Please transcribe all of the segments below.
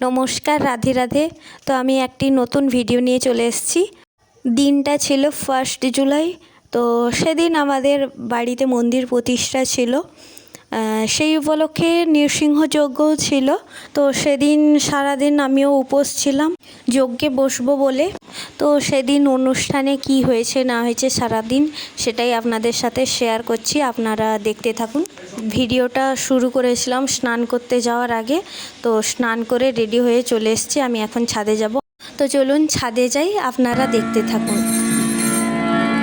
নমস্কার, রাধে রাধে। তো আমি একটি নতুন ভিডিও নিয়ে চলে এসেছি। দিনটা ছিল 1 জুলাই। তো সেদিন আমাদের বাড়িতে মন্দির প্রতিষ্ঠা ছিল, সেই উপলক্ষে নৃসিংহযজ্ঞও ছিল। তো সেদিন সারাদিন আমিও উপোস ছিলাম যজ্ঞে বসবো বলে। তো সেদিন অনুষ্ঠানে কি হয়েছে না হয়েছে সারাদিন সেটাই আপনাদের সাথে শেয়ার করছি, আপনারা দেখতে থাকুন। ভিডিওটা শুরু করেছিলাম স্নান করতে যাওয়ার আগে। তো স্নান করে রেডি হয়ে চলে এসেছি, আমি এখন ছাদে যাব। তো চলুন ছাদে যাই, আপনারা দেখতে থাকুন।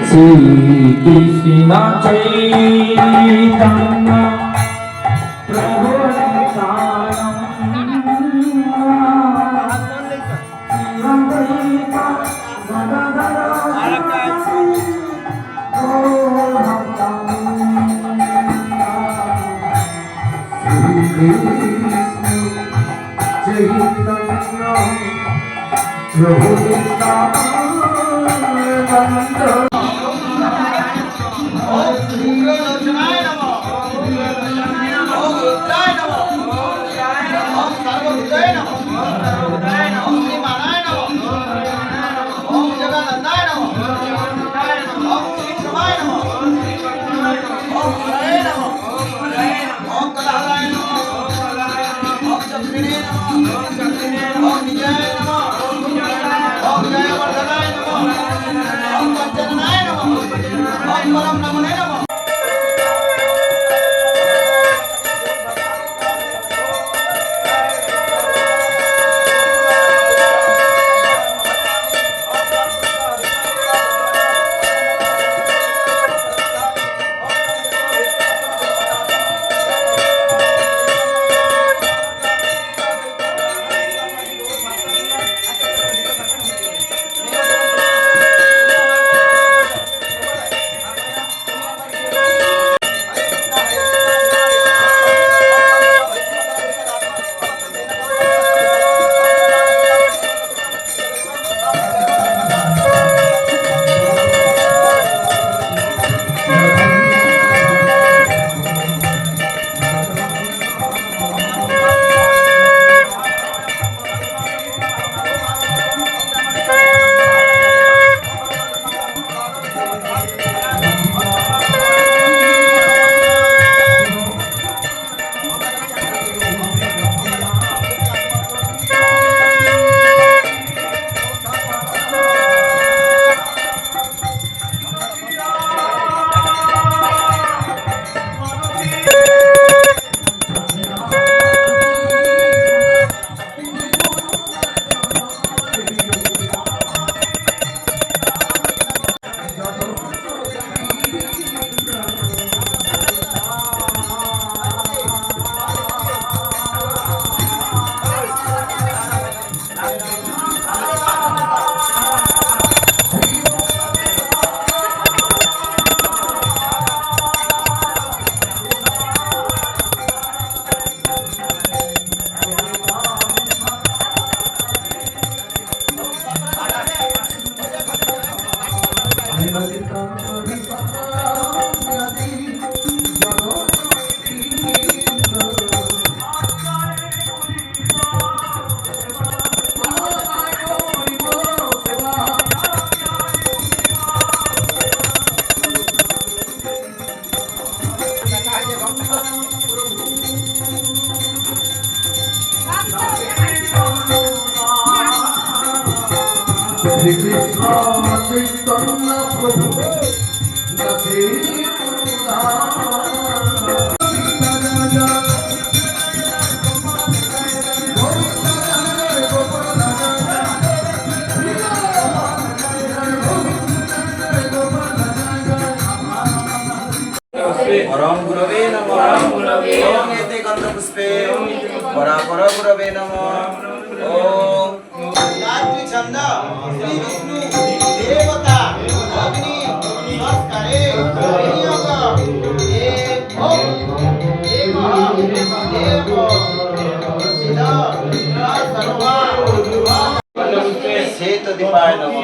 Hare Krishna Chaitanya Prabhu Jate Param Gurave Namo Om Ete Gandha Puspe Parapara Gurave Namo Om Gayatri Chanda Shri Vishnu Devata Agni Swaskare Yoga Om Ekaha Devo Siddha Sarva Seta Dipaya Namo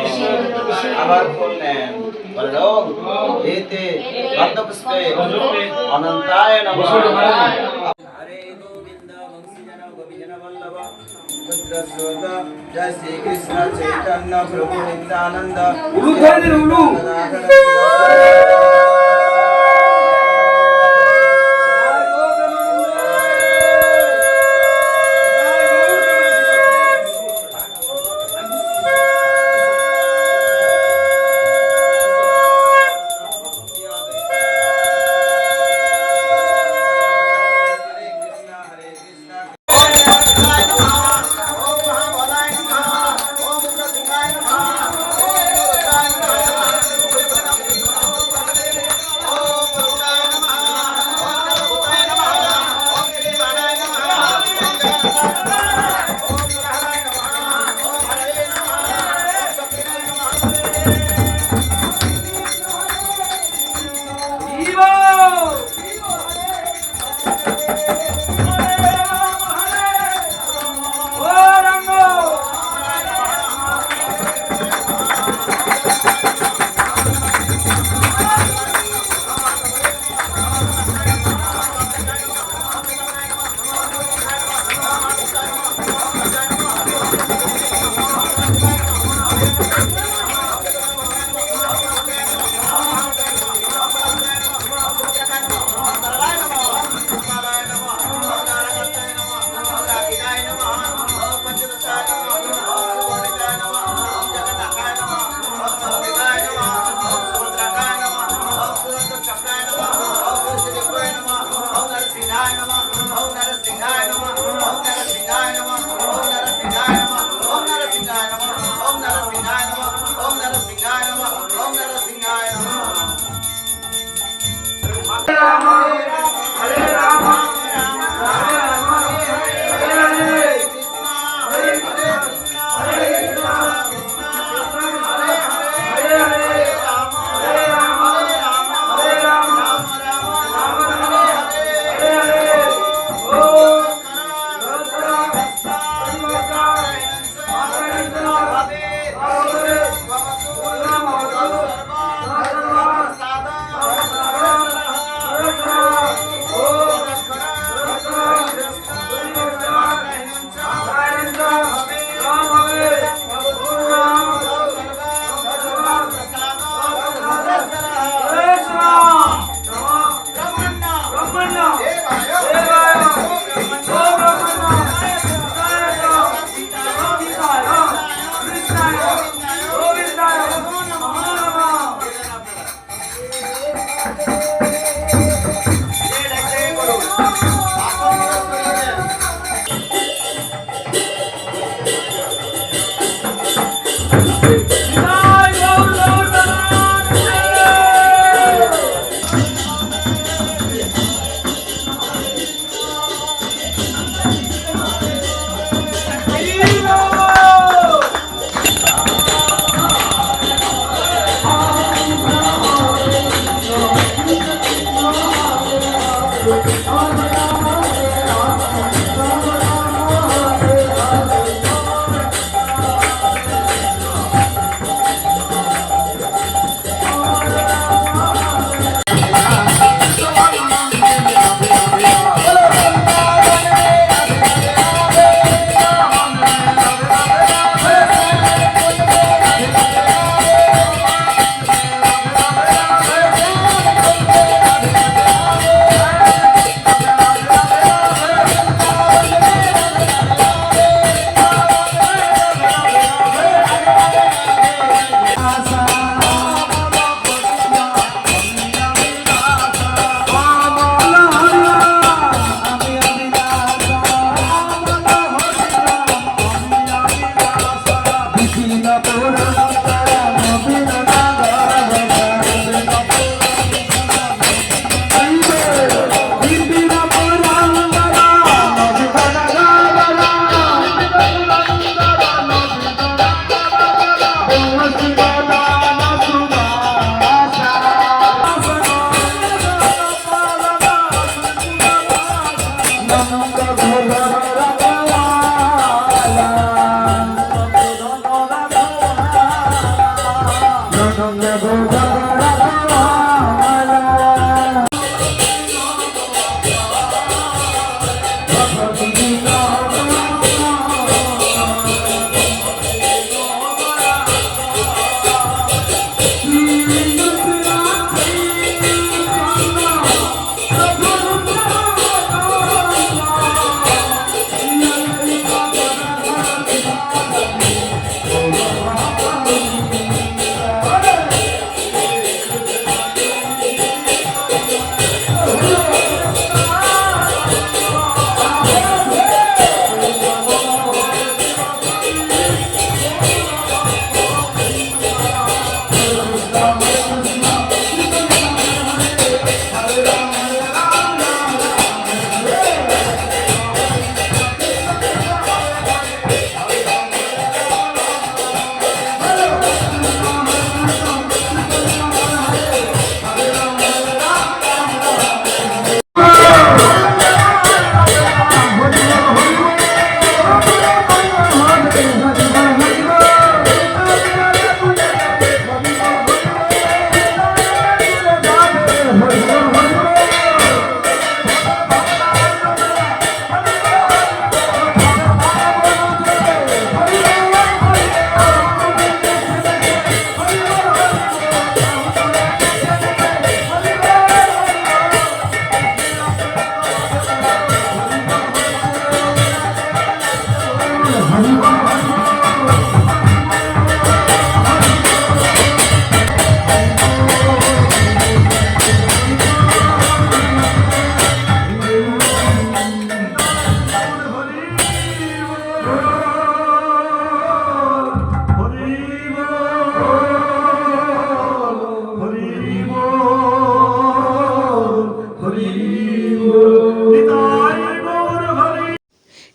Our full name Varlok Ete Gandha Puspe Anantaya Namo Hare Govinda Vansijana Govijana Vallabha पुत्रस्रोत जय श्री कृष्ण चैतन्य प्रभु नित्यानंद उलू धर दे उलू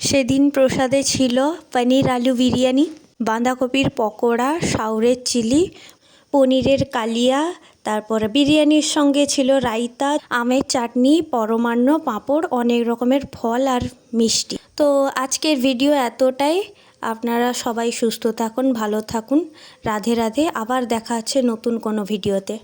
সেদিন প্রসাদে ছিল পনির আলু বিরিয়ানি, বাঁধাকপির pakora, শাউরের chilli, পনিরের কালিয়া, তারপর বিরিয়ানির সঙ্গে ছিল রায়তা, আমের চাটনি, পরমান্ন, পাঁপড়, অনেক রকমের ফল আর মিষ্টি। তো আজকের ভিডিও এতটাই। আপনারা সবাই সুস্থ থাকুন, ভালো থাকুন। রাধে রাধে। আবার দেখা হচ্ছে নতুন কোনো ভিডিওতে।